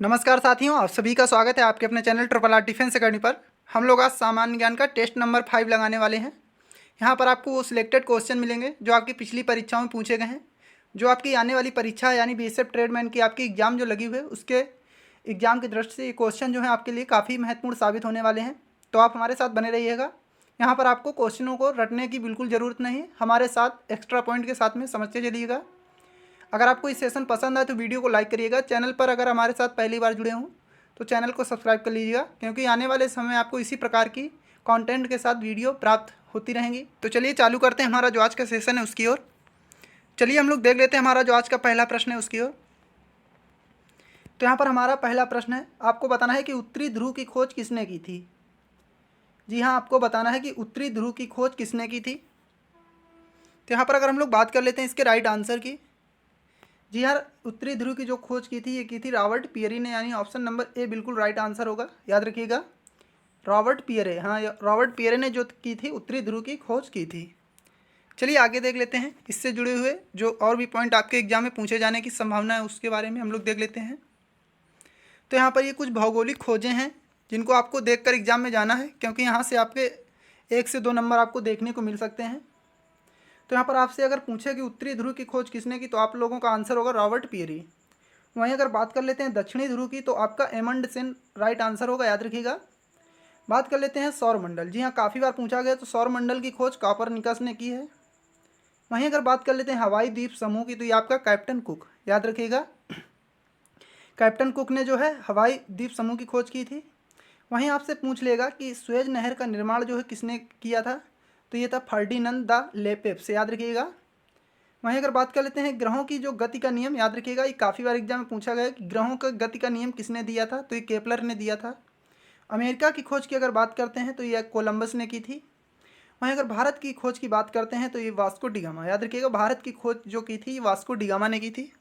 नमस्कार साथियों, आप सभी का स्वागत है आपके अपने channel triple R defence academy पर। हम लोग आज सामान्य ज्ञान का टेस्ट नंबर 5 लगाने वाले हैं। यहाँ पर आपको वो सिलेक्टेड क्वेश्चन मिलेंगे जो आपकी पिछली परीक्षाओं में पूछे गए हैं। जो आपकी आने वाली परीक्षा यानी बीएसएफ ट्रेडमैन की आपकी एग्ज़ाम जो लगी हुई है उसके एग्ज़ाम की दृष्टि से ये क्वेश्चन जो है आपके लिए काफ़ी महत्वपूर्ण साबित होने वाले हैं। तो आप हमारे साथ बने रहिएगा। यहाँ पर आपको क्वेश्चनों को रटने की बिल्कुल ज़रूरत नहीं है, हमारे साथ एक्स्ट्रा पॉइंट के साथ में समझते चलिएगा। अगर आपको इस सेशन पसंद आए तो वीडियो को लाइक करिएगा। चैनल पर अगर हमारे साथ पहली बार जुड़े हों तो चैनल को सब्सक्राइब कर लीजिएगा, क्योंकि आने वाले समय आपको इसी प्रकार की कंटेंट के साथ वीडियो प्राप्त होती रहेंगी। तो चलिए चालू करते हैं हमारा जो आज का सेशन है उसकी ओर। चलिए हम लोग देख लेते हैं हमारा जो आज का पहला प्रश्न है उसकी ओर। तो यहाँ पर हमारा पहला प्रश्न है, आपको बताना है कि उत्तरी ध्रुव की खोज किसने की थी। जी हाँ, आपको बताना है कि उत्तरी ध्रुव की खोज किसने की थी। तो यहाँ पर अगर हम लोग बात कर लेते हैं इसके राइट आंसर की। जी हाँ, उत्तरी ध्रुव की जो खोज की थी ये की थी रॉबर्ट पियरे ने, यानी ऑप्शन नंबर ए बिल्कुल राइट आंसर होगा, याद रखिएगा। रॉबर्ट पियरे, हाँ रॉबर्ट पियरे ने जो की थी उत्तरी ध्रुव की खोज की थी। चलिए आगे देख लेते हैं इससे जुड़े हुए जो और भी पॉइंट आपके एग्जाम में पूछे जाने की संभावना है उसके बारे में हम लोग देख लेते हैं। तो यहाँ पर ये कुछ भौगोलिक खोजें हैं जिनको आपको देखकर एग्जाम में जाना है, क्योंकि यहाँ से आपके 1 से 2 नंबर आपको देखने को मिल सकते हैं। तो यहाँ पर आपसे अगर पूछे कि उत्तरी ध्रुव की खोज किसने की तो आप लोगों का आंसर होगा रॉबर्ट पियरे। वहीं अगर बात कर लेते हैं दक्षिणी ध्रुव की तो आपका एमंडसेन राइट आंसर होगा, याद रखिएगा। बात कर लेते हैं सौरमंडल। जी हाँ, काफ़ी बार पूछा गया तो सौरमंडल की खोज कोपरनिकस ने की है। वहीं अगर बात कर लेते हैं हवाई द्वीप समूह की तो ये आपका कैप्टन कुक, याद रखिएगा। कैप्टन कुक ने जो है हवाई द्वीप समूह की खोज की थी। वहीं आपसे पूछ लेगा कि स्वेज नहर का निर्माण जो है किसने किया था, तो ये था फर्डिनंद द लेपेप्स, याद रखिएगा। वहीं अगर बात कर लेते हैं ग्रहों की जो गति का नियम, याद रखिएगा, ये काफ़ी बार एग्जाम में पूछा गया है कि ग्रहों का गति का नियम किसने दिया था, तो ये केपलर ने दिया था। अमेरिका की खोज की अगर बात करते हैं तो ये कोलंबस ने की थी। वहीं अगर भारत की खोज की बात करते हैं तो ये वास्को डिगामा, याद रखिएगा, भारत की खोज जो की थी ये वास्को डिगामा ने की थी।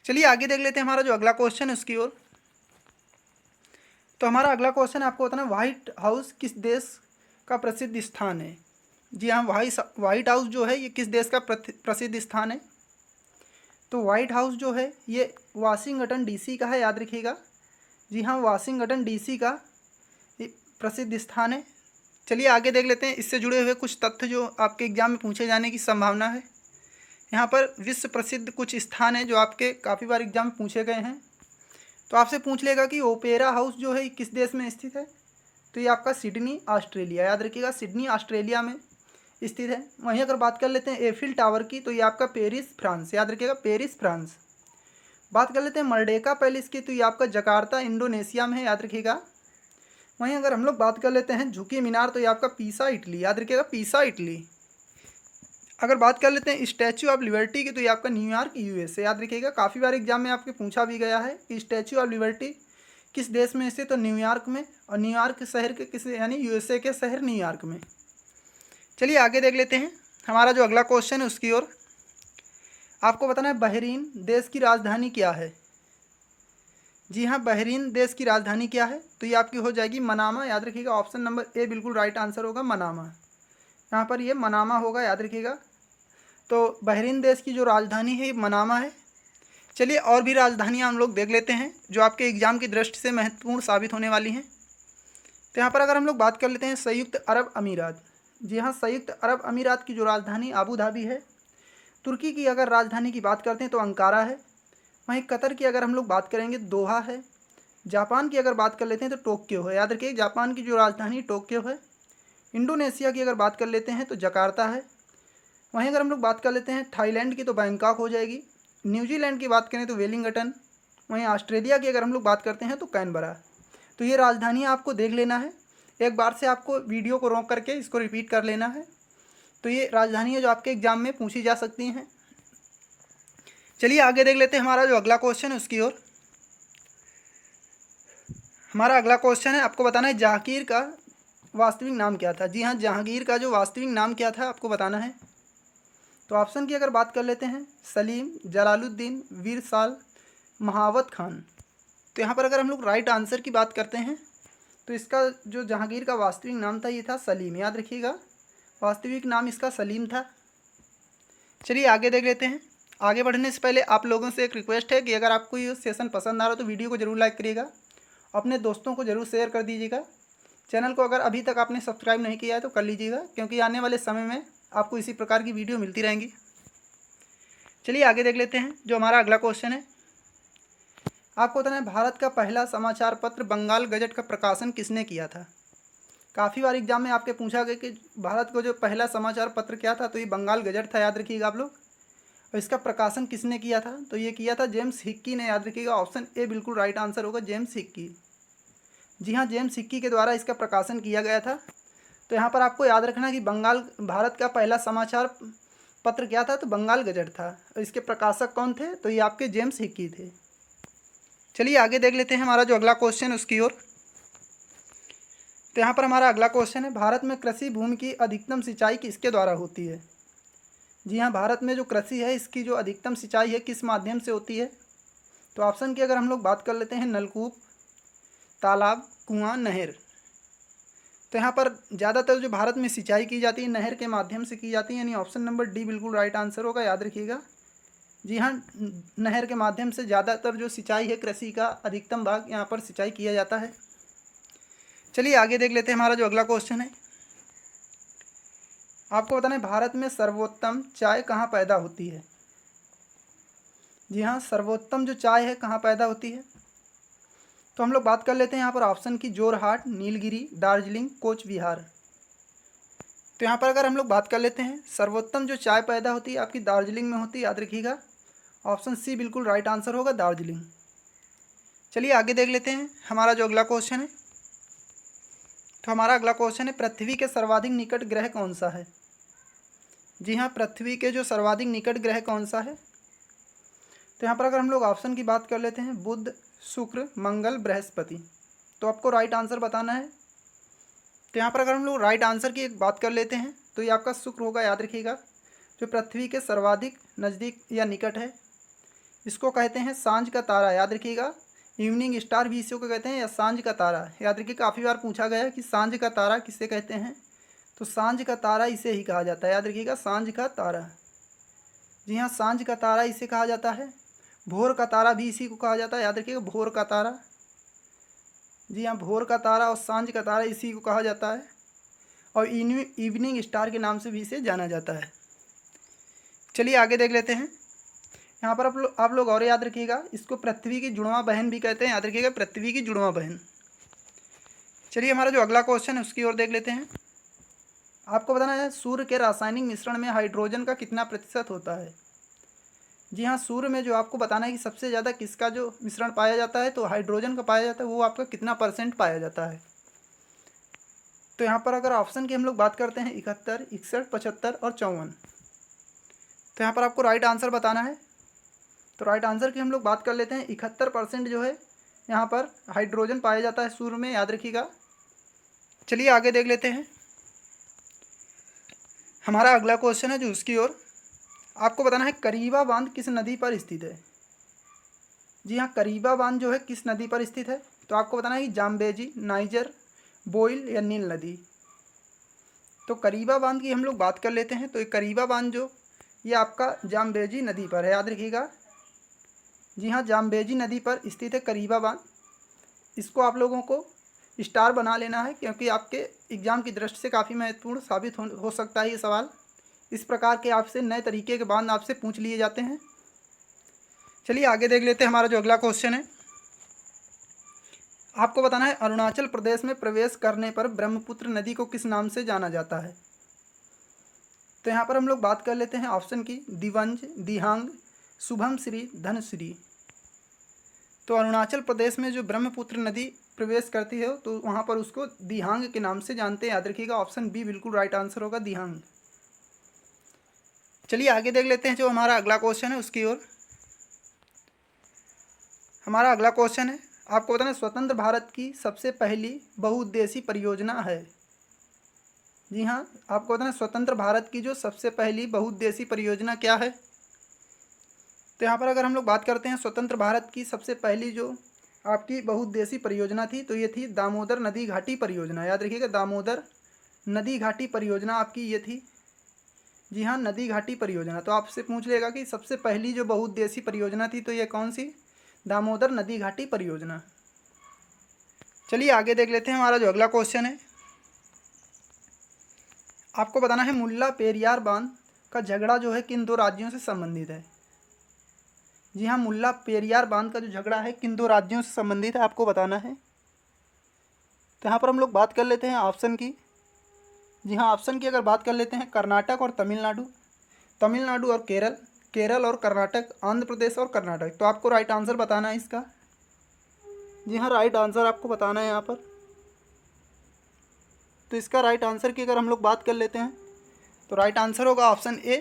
चलिए आगे देख लेते हैं हमारा जो अगला क्वेश्चन है उसकी ओर। तो हमारा अगला क्वेश्चन आपको बताना है व्हाइट हाउस किस देश का प्रसिद्ध स्थान है। जी हाँ, व्हाइट हाउस जो है ये किस देश का प्रसिद्ध स्थान है। तो व्हाइट हाउस जो है ये वाशिंगटन डीसी का है, याद रखिएगा। जी हाँ, वाशिंगटन डीसी का ये प्रसिद्ध स्थान है। चलिए आगे देख लेते हैं इससे जुड़े हुए कुछ तथ्य जो आपके एग्जाम में पूछे जाने की संभावना है। यहाँ पर विश्व प्रसिद्ध कुछ स्थान हैं जो आपके काफ़ी बार एग्जाम में पूछे गए हैं। तो आपसे पूछ लेगा कि ओपेरा हाउस जो है किस देश में स्थित है, तो ये आपका सिडनी ऑस्ट्रेलिया, याद रखिएगा, सिडनी ऑस्ट्रेलिया में स्थित है। वहीं अगर बात कर लेते हैं एफिल टावर की तो ये आपका पेरिस फ्रांस, याद रखिएगा, पेरिस फ्रांस। बात कर लेते हैं मर्डेका पैलेस की तो ये आपका जकार्ता इंडोनेशिया में है, याद रखिएगा। वहीं अगर हम लोग बात कर लेते हैं झुकी मीनार तो ये आपका पीसा इटली, याद रखिएगा, पीसा इटली। अगर बात कर लेते हैं स्टैचू ऑफ लिबर्टी की तो ये आपका न्यूयॉर्क यूएसए, याद रखिएगा, काफ़ी बार एग्जाम में आपके पूछा भी गया है कि स्टैचू ऑफ लिबर्टी किस देश में स्थित, तो न्यूयॉर्क में, और न्यूयॉर्क शहर के किस यानी यूएसए के शहर न्यूयॉर्क में। चलिए आगे देख लेते हैं हमारा जो अगला क्वेश्चन है उसकी ओर। आपको बताना है बहरीन देश की राजधानी क्या है। जी हाँ, बहरीन देश की राजधानी क्या है, तो ये आपकी हो जाएगी मनामा, याद रखिएगा, ऑप्शन नंबर ए बिल्कुल राइट आंसर होगा, मनामा। यहाँ पर ये मनामा होगा, याद रखिएगा। तो बहरीन देश की जो राजधानी है ये मनामा है। चलिए और भी राजधानियाँ हम लोग देख लेते हैं जो आपके एग्ज़ाम की दृष्टि से महत्वपूर्ण साबित होने वाली हैं। तो यहाँ पर अगर हम लोग बात कर लेते हैं संयुक्त अरब अमीरात। जी हाँ, संयुक्त अरब अमीरात की जो राजधानी आबू धाबी है। तुर्की की अगर राजधानी की बात करते हैं तो अंकारा है। वहीं कतर की अगर हम लोग बात करेंगे दोहा है। जापान की अगर बात कर लेते हैं तो टोक्यो है, याद रखिए, जापान की जो राजधानी टोक्यो है। इंडोनेशिया की अगर बात कर लेते हैं तो जकार्ता है। वहीं अगर हम लोग बात कर लेते हैं थाईलैंड की तो बैंकॉक हो जाएगी। न्यूजीलैंड की बात करें तो वेलिंगटन। वहीं ऑस्ट्रेलिया की अगर हम लोग बात करते हैं तो कैनबरा। तो ये राजधानियाँ आपको देख लेना है, एक बार से आपको वीडियो को रोक करके इसको रिपीट कर लेना है। तो ये राजधानियाँ जो आपके एग्जाम में पूछी जा सकती हैं। चलिए आगे देख लेते हैं हमारा जो अगला क्वेश्चन है उसकी ओर। हमारा अगला क्वेश्चन है, आपको बताना है जहांगीर का वास्तविक नाम क्या था। जी हाँ, जहांगीर का जो वास्तविक नाम क्या था आपको बताना है। तो ऑप्शन की अगर बात कर लेते हैं सलीम, जलालुद्दीन, वीर साल, महावत खान। तो यहाँ पर अगर हम लोग राइट आंसर की बात करते हैं तो इसका जो जहांगीर का वास्तविक नाम था ये था सलीम, याद रखिएगा, वास्तविक नाम इसका सलीम था। चलिए आगे देख लेते हैं आगे बढ़ने से पहले आप लोगों से एक रिक्वेस्ट है कि अगर आपको ये सेशन पसंद आ रहा हो तो वीडियो को जरूर लाइक करिएगा, अपने दोस्तों को ज़रूर शेयर कर दीजिएगा। चैनल को अगर अभी तक आपने सब्सक्राइब नहीं किया है तो कर लीजिएगा, क्योंकि आने वाले समय में आपको इसी प्रकार की वीडियो मिलती रहेंगी। चलिए आगे देख लेते हैं जो हमारा अगला क्वेश्चन है। आपको बताना है भारत का पहला समाचार पत्र बंगाल गजट का प्रकाशन किसने किया था। काफ़ी बार एग्जाम में आपके पूछा गया कि भारत को जो पहला समाचार पत्र क्या था, तो ये बंगाल गजट था, याद रखिएगा आप लोग। और इसका प्रकाशन किसने किया था, तो ये किया था जेम्स हिक्की ने, याद रखिएगा। ऑप्शन ए बिल्कुल राइट आंसर होगा, जेम्स हिक्की। जी हाँ, जेम्स हिक्की के द्वारा इसका प्रकाशन किया गया था। तो यहाँ पर आपको याद रखना कि भारत का पहला समाचार पत्र क्या था, तो बंगाल गजट था। और इसके प्रकाशक कौन थे, तो ये आपके जेम्स हिक्की थे। चलिए आगे देख लेते हैं हमारा जो अगला क्वेश्चन है उसकी ओर। तो यहाँ पर हमारा अगला क्वेश्चन है, भारत में कृषि भूमि की अधिकतम सिंचाई किसके द्वारा होती है। जी हाँ, भारत में जो कृषि है इसकी जो अधिकतम सिंचाई है किस माध्यम से होती है। तो ऑप्शन की अगर हम लोग बात कर लेते हैं, नलकूप, तालाब, कुआं, नहर। तो यहाँ पर ज़्यादातर जो भारत में सिंचाई की जाती है नहर के माध्यम से की जाती है, यानी ऑप्शन नंबर डी बिल्कुल राइट आंसर होगा, याद रखिएगा। जी हाँ, नहर के माध्यम से ज़्यादातर जो सिंचाई है कृषि का अधिकतम भाग यहाँ पर सिंचाई किया जाता है। चलिए आगे देख लेते हैं हमारा जो अगला क्वेश्चन है। आपको बताना है भारत में सर्वोत्तम चाय कहाँ पैदा होती है। जी हाँ, सर्वोत्तम जो चाय है कहाँ पैदा होती है। तो हम लोग बात कर लेते हैं यहाँ पर ऑप्शन की, जोरहाट, नीलगिरी, दार्जिलिंग, कोच बिहार। तो यहाँ पर अगर हम लोग बात कर लेते हैं, सर्वोत्तम जो चाय पैदा होती है आपकी दार्जिलिंग में होती है, याद रखिएगा। ऑप्शन सी बिल्कुल राइट आंसर होगा, दार्जिलिंग। चलिए आगे देख लेते हैं हमारा जो अगला क्वेश्चन है। तो हमारा अगला क्वेश्चन है, पृथ्वी के सर्वाधिक निकट ग्रह कौन सा है। जी हाँ, पृथ्वी के जो सर्वाधिक निकट ग्रह कौन सा है। तो यहाँ पर अगर हम लोग ऑप्शन की बात कर लेते हैं, बुध, शुक्र, मंगल, बृहस्पति। तो आपको राइट आंसर बताना है। तो यहाँ पर अगर हम लोग राइट आंसर की एक बात कर लेते हैं तो ये आपका शुक्र होगा, याद रखिएगा। जो पृथ्वी के सर्वाधिक नज़दीक या निकट है, इसको कहते हैं सांझ का तारा, याद रखिएगा। इवनिंग स्टार भी इसी को कहते हैं, या सांझ का तारा, याद रखिए। काफ़ी बार पूछा गया है कि सांझ का तारा किसे कहते हैं, तो सांझ का तारा इसे ही कहा जाता है, याद रखिएगा, सांझ का तारा। जी हाँ, सांझ का तारा इसे कहा जाता है। भोर का तारा भी इसी को कहा जाता है, याद रखिएगा, भोर का तारा। जी हाँ, भोर का तारा और सांझ का तारा इसी को कहा जाता है, और इवनिंग स्टार के नाम से भी इसे जाना जाता है। चलिए आगे देख लेते हैं। यहाँ पर आप लोग और याद रखिएगा, इसको पृथ्वी की जुड़वां बहन भी कहते हैं, याद रखिएगा, पृथ्वी की जुड़वां बहन। चलिए हमारा जो अगला क्वेश्चन है उसकी ओर देख लेते हैं। आपको बताना है, सूर्य के रासायनिक मिश्रण में हाइड्रोजन का कितना प्रतिशत होता है। जी हाँ, सूर्य में जो आपको बताना है कि सबसे ज़्यादा किसका जो मिश्रण पाया जाता है, तो हाइड्रोजन का पाया जाता है, वो आपका कितना परसेंट पाया जाता है। तो यहाँ पर अगर ऑप्शन की हम लोग बात करते हैं, 71, 61, 75 और 54। तो यहाँ पर आपको राइट आंसर बताना है। तो राइट आंसर की हम लोग बात कर लेते हैं, 71% जो है यहाँ पर हाइड्रोजन पाया जाता है सूर्य में, याद रखिएगा। चलिए आगे देख लेते हैं हमारा अगला क्वेश्चन है जो उसकी ओर। आपको बताना है, करीबा बांध किस नदी पर स्थित है। जी हाँ, करीबा बांध जो है किस नदी पर स्थित है। तो आपको बताना है कि जाम्बेजी, नाइजर, बोइल या नील नदी। तो करीबा बांध की हम लोग बात कर लेते हैं। तो ये करीबा बांध जो ये आपका जाम्बेजी नदी पर है, याद रखिएगा। जी हाँ, जाम्बेजी नदी पर स्थित है करीबा बांध। इसको आप लोगों को स्टार बना लेना है, क्योंकि आपके एग्ज़ाम की दृष्टि से काफ़ी महत्वपूर्ण साबित हो सकता है ये सवाल। इस प्रकार के आपसे नए तरीके के बांध आपसे पूछ लिए जाते हैं। चलिए आगे देख लेते हैं हमारा जो अगला क्वेश्चन है। आपको बताना है, अरुणाचल प्रदेश में प्रवेश करने पर ब्रह्मपुत्र नदी को किस नाम से जाना जाता है। तो यहाँ पर हम लोग बात कर लेते हैं ऑप्शन की, दिवंज, दिहांग, शुभम श्री, धनश्री। तो अरुणाचल प्रदेश में जो ब्रह्मपुत्र नदी प्रवेश करती है तो वहाँ पर उसको दिहांग के नाम से जानते हैं, याद रखिएगा। ऑप्शन बी बिल्कुल राइट आंसर होगा, दिहांग। चलिए आगे देख लेते हैं जो हमारा अगला क्वेश्चन है उसकी ओर। हमारा अगला क्वेश्चन है, आपको बताना है, स्वतंत्र भारत की सबसे पहली बहुउद्देशीय परियोजना है। जी हाँ, आपको बताना है, स्वतंत्र भारत की जो सबसे पहली बहुउद्देशीय परियोजना क्या है। तो यहाँ पर अगर हम लोग बात करते हैं, स्वतंत्र भारत की सबसे पहली जो आपकी बहुउद्देशीय परियोजना थी, तो ये थी दामोदर नदी घाटी परियोजना, याद रखिएगा, दामोदर नदी घाटी परियोजना आपकी ये थी। जी हाँ, नदी घाटी परियोजना। तो आपसे पूछ लेगा कि सबसे पहली जो बहुउद्देशीय परियोजना थी तो ये कौन सी? दामोदर नदी घाटी परियोजना। चलिए आगे देख लेते हैं। हमारा जो अगला क्वेश्चन है, आपको बताना है मुल्ला पेरियार बांध का झगड़ा जो है किन दो राज्यों से संबंधित है? जी हाँ, मुल्ला पेरियार बांध का जो झगड़ा है किन दो राज्यों से संबंधित है आपको बताना है। तो यहाँ पर हम लोग बात कर लेते हैं ऑप्शन की। जी हाँ, ऑप्शन की अगर बात कर लेते हैं, कर्नाटक और तमिलनाडु, तमिलनाडु और केरल, केरल और कर्नाटक, आंध्र प्रदेश और कर्नाटक। तो आपको राइट आंसर बताना है इसका। जी हाँ, राइट आंसर आपको बताना है यहाँ पर। तो इसका राइट आंसर की अगर हम लोग बात कर लेते हैं तो राइट आंसर होगा ऑप्शन ए,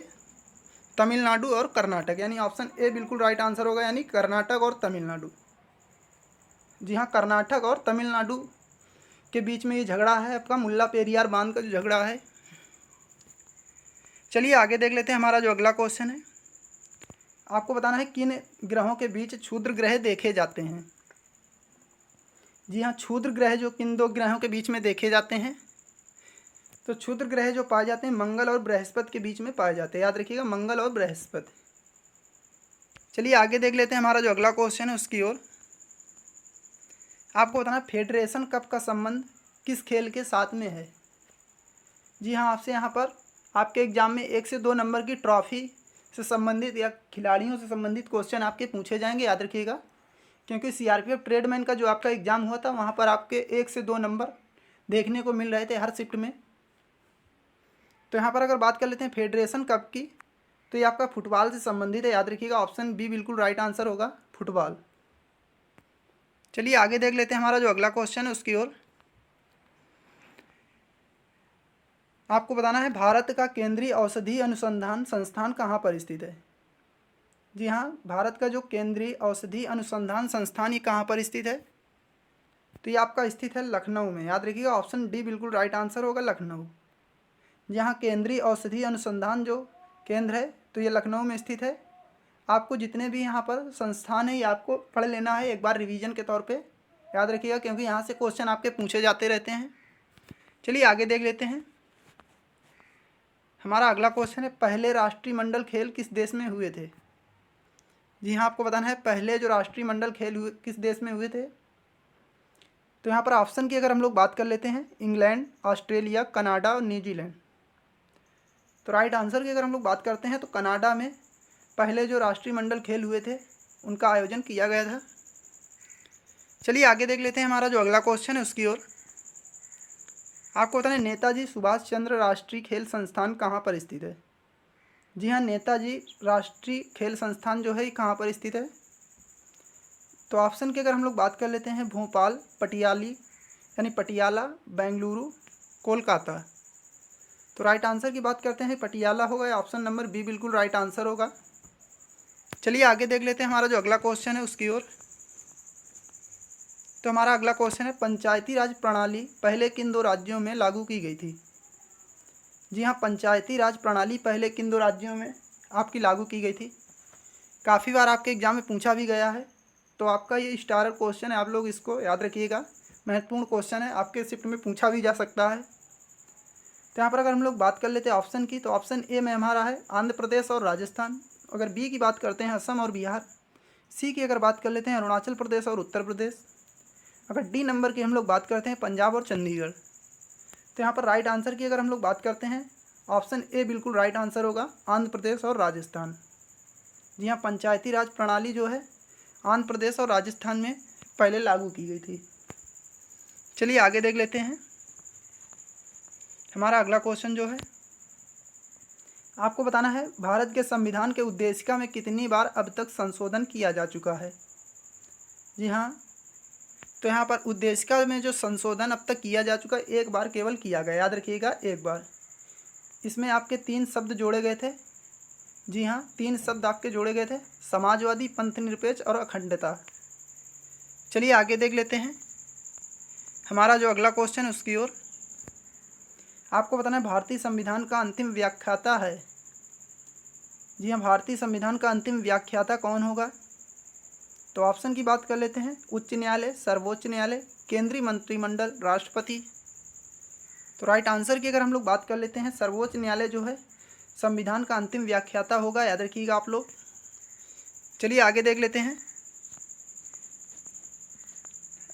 तमिलनाडु और कर्नाटक। यानी ऑप्शन ए बिल्कुल राइट आंसर होगा, यानी कर्नाटक और तमिलनाडु। जी हाँ, कर्नाटक और तमिलनाडु के बीच में ये झगड़ा है आपका, मुल्ला पेरियार बांध का जो झगड़ा है। चलिए आगे देख लेते हैं। हमारा जो अगला क्वेश्चन है, आपको बताना है किन ग्रहों के बीच क्षुद्र ग्रह देखे जाते हैं? जी हाँ, क्षुद्र ग्रह जो किन दो ग्रहों के बीच में देखे जाते हैं? तो क्षुद्र ग्रह जो पाए जाते हैं मंगल और बृहस्पति के बीच में पाए जाते हैं। याद रखिएगा, मंगल और बृहस्पति। चलिए आगे देख लेते हैं। हमारा जो अगला क्वेश्चन है उसकी ओर, आपको बताना फेडरेशन कप का संबंध किस खेल के साथ में है? जी हाँ, आपसे यहाँ पर आपके एग्जाम में 1 से 2 नंबर की ट्रॉफी से संबंधित या खिलाड़ियों से संबंधित क्वेश्चन आपके पूछे जाएंगे। याद रखिएगा, क्योंकि सीआरपीएफ ट्रेडमैन का जो आपका एग्ज़ाम हुआ था वहाँ पर आपके 1 से 2 नंबर देखने को मिल रहे थे हर शिफ्ट में। तो यहाँ पर अगर बात कर लेते हैं फेडरेशन कप की, तो ये आपका फुटबॉल से संबंधित है। याद रखिएगा, ऑप्शन बी बिल्कुल राइट आंसर होगा, फुटबॉल। चलिए आगे देख लेते हैं। हमारा जो अगला क्वेश्चन है उसकी ओर, आपको बताना है भारत का केंद्रीय औषधि अनुसंधान संस्थान कहाँ पर स्थित है? जी हाँ, भारत का जो केंद्रीय औषधि अनुसंधान संस्थान ये कहाँ पर स्थित है? तो ये आपका स्थित है लखनऊ में। याद रखिएगा, ऑप्शन डी बिल्कुल राइट आंसर होगा, लखनऊ। जहाँ केंद्रीय औषधि अनुसंधान जो केंद्र है तो ये लखनऊ में स्थित है। आपको जितने भी यहाँ पर संस्थान है ये आपको पढ़ लेना है एक बार रिवीजन के तौर पे। याद रखिएगा, क्योंकि यहाँ से क्वेश्चन आपके पूछे जाते रहते हैं। चलिए आगे देख लेते हैं। हमारा अगला क्वेश्चन है पहले राष्ट्रमंडल खेल किस देश में हुए थे? जी हाँ, आपको बताना है पहले जो राष्ट्रमंडल खेल हुए किस देश में हुए थे। तो यहाँ पर ऑप्शन की अगर हम लोग बात कर लेते हैं, इंग्लैंड, ऑस्ट्रेलिया, कनाडा और न्यूजीलैंड। तो राइट आंसर की अगर हम लोग बात करते हैं तो कनाडा में पहले जो राष्ट्रमंडल खेल हुए थे उनका आयोजन किया गया था। चलिए आगे देख लेते हैं। हमारा जो अगला क्वेश्चन है उसकी ओर, आपको बताना है नेताजी सुभाष चंद्र राष्ट्रीय खेल संस्थान कहाँ पर स्थित है? जी हाँ, नेताजी राष्ट्रीय खेल संस्थान जो है ये कहाँ पर स्थित है? तो ऑप्शन की अगर हम लोग बात कर लेते हैं, भोपाल, पटियाली यानी पटियाला, बेंगलुरु, कोलकाता। तो राइट आंसर की बात करते हैं, पटियाला होगा। ऑप्शन नंबर बी बिल्कुल राइट आंसर होगा। चलिए आगे देख लेते हैं। हमारा जो अगला क्वेश्चन है उसकी ओर, तो हमारा अगला क्वेश्चन है पंचायती राज प्रणाली पहले किन दो राज्यों में लागू की गई थी? जी हाँ, पंचायती राज प्रणाली पहले किन दो राज्यों में आपकी लागू की गई थी? काफ़ी बार आपके एग्जाम में पूछा भी गया है, तो आपका ये स्टार क्वेश्चन है, आप लोग इसको याद रखिएगा। महत्वपूर्ण क्वेश्चन है, आपके शिफ्ट में पूछा भी जा सकता है। तो यहाँ पर अगर हम लोग बात कर लेते हैं ऑप्शन की, तो ऑप्शन ए में हमारा है आंध्र प्रदेश और राजस्थान। अगर बी की बात करते हैं असम और बिहार। सी की अगर बात कर लेते हैं अरुणाचल प्रदेश और उत्तर प्रदेश। अगर डी नंबर की हम लोग बात करते हैं पंजाब और चंडीगढ़। तो यहाँ पर राइट आंसर की अगर हम लोग बात करते हैं, ऑप्शन ए बिल्कुल राइट आंसर होगा, आंध्र प्रदेश और राजस्थान। जी हाँ, पंचायती राज प्रणाली जो है आंध्र प्रदेश और राजस्थान में पहले लागू की गई थी। चलिए आगे देख लेते हैं। हमारा अगला क्वेश्चन जो है, आपको बताना है भारत के संविधान के उद्देशिका में कितनी बार अब तक संशोधन किया जा चुका है? जी हाँ, तो यहाँ पर उद्देशिका में जो संशोधन अब तक किया जा चुका है, एक बार केवल किया गया। याद रखिएगा, एक बार। इसमें आपके 3 शब्द जोड़े गए थे। जी हाँ, 3 शब्द आपके जोड़े गए थे, समाजवादी, पंथनिरपेक्ष और अखंडता। चलिए आगे देख लेते हैं। हमारा जो अगला क्वेश्चन है उसकी ओर, आपको बताना है भारतीय संविधान का अंतिम व्याख्याता है। जी हाँ, भारतीय संविधान का अंतिम व्याख्याता कौन होगा? तो ऑप्शन की बात कर लेते हैं, उच्च न्यायालय, सर्वोच्च न्यायालय, केंद्रीय मंत्रिमंडल, राष्ट्रपति। तो राइट आंसर की अगर हम लोग बात कर लेते हैं, सर्वोच्च न्यायालय जो है संविधान का अंतिम व्याख्याता होगा, याद रखिएगा आप लोग। चलिए आगे देख लेते हैं।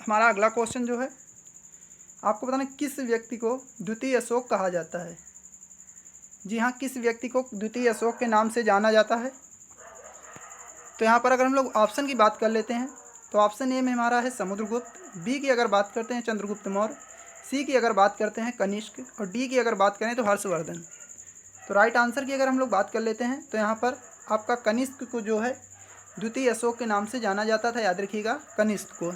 हमारा अगला क्वेश्चन जो है, आपको बताना किस व्यक्ति को द्वितीय अशोक कहा जाता है। जी हाँ, किस व्यक्ति को द्वितीय अशोक के नाम से जाना जाता है। तो यहाँ पर अगर हम लोग ऑप्शन की बात कर लेते हैं तो ऑप्शन ए में हमारा है समुद्रगुप्त, बी की अगर बात करते हैं चंद्रगुप्त मौर्य, सी की अगर बात करते हैं कनिष्क और डी की अगर बात करें तो हर्षवर्धन। तो राइट आंसर की अगर हम लोग बात कर लेते हैं तो यहाँ पर आपका कनिष्क को जो है द्वितीय अशोक के नाम से जाना जाता था, याद रखिएगा कनिष्क को।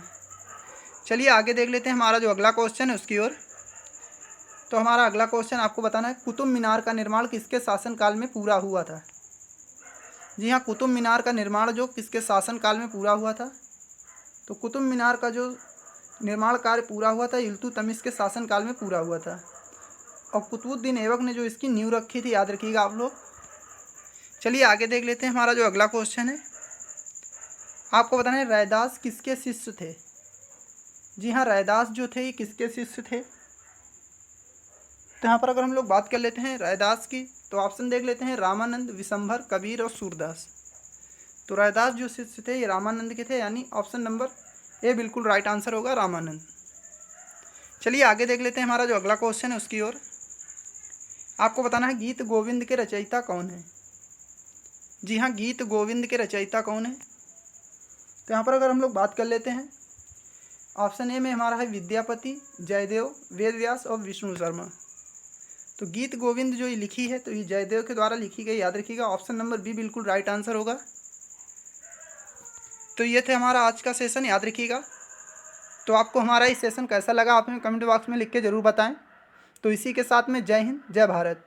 चलिए आगे देख लेते हैं हमारा जो अगला क्वेश्चन है उसकी ओर। तो हमारा अगला क्वेश्चन आपको बताना है कुतुब मीनार का निर्माण किसके शासनकाल में पूरा हुआ था। जी हाँ, कुतुब मीनार का निर्माण जो किसके शासनकाल में पूरा हुआ था। तो कुतुब मीनार का जो निर्माण कार्य पूरा हुआ था इल्तुतमिश के शासनकाल में पूरा हुआ था और कुतुबुद्दीन ऐबक ने जो इसकी नींव रखी थी, याद रखिएगा आप लोग। चलिए आगे देख लेते हैं हमारा जो अगला क्वेश्चन है। आपको बताना है रैदास किसके शिष्य थे। जी हाँ, रैदास जो थे ये किसके शिष्य थे। तो यहाँ पर अगर हम लोग बात कर लेते हैं रैदास की तो ऑप्शन देख लेते हैं रामानंद, विशंभर, कबीर और सूरदास। तो रैदास जो शिष्य थे ये रामानंद के थे, यानी ऑप्शन नंबर ए बिल्कुल राइट आंसर होगा, रामानंद। चलिए आगे देख लेते हैं हमारा जो अगला क्वेश्चन है उसकी ओर। आपको बताना है गीत गोविंद के रचयिता कौन है। जी हाँ, गीत गोविंद के रचयिता कौन है। तो यहाँ पर अगर हम लोग बात कर लेते हैं ऑप्शन ए में हमारा है विद्यापति, जयदेव, वेदव्यास और विष्णु शर्मा। तो गीत गोविंद जो ये लिखी है तो ये जयदेव के द्वारा लिखी गई, याद रखिएगा ऑप्शन नंबर बी बिल्कुल राइट आंसर होगा। तो ये थे हमारा आज का सेशन, याद रखिएगा। तो आपको हमारा ये सेशन कैसा लगा आप हमें कमेंट बॉक्स में लिख के ज़रूर बताएं। तो इसी के साथ में जय हिंद, जय भारत।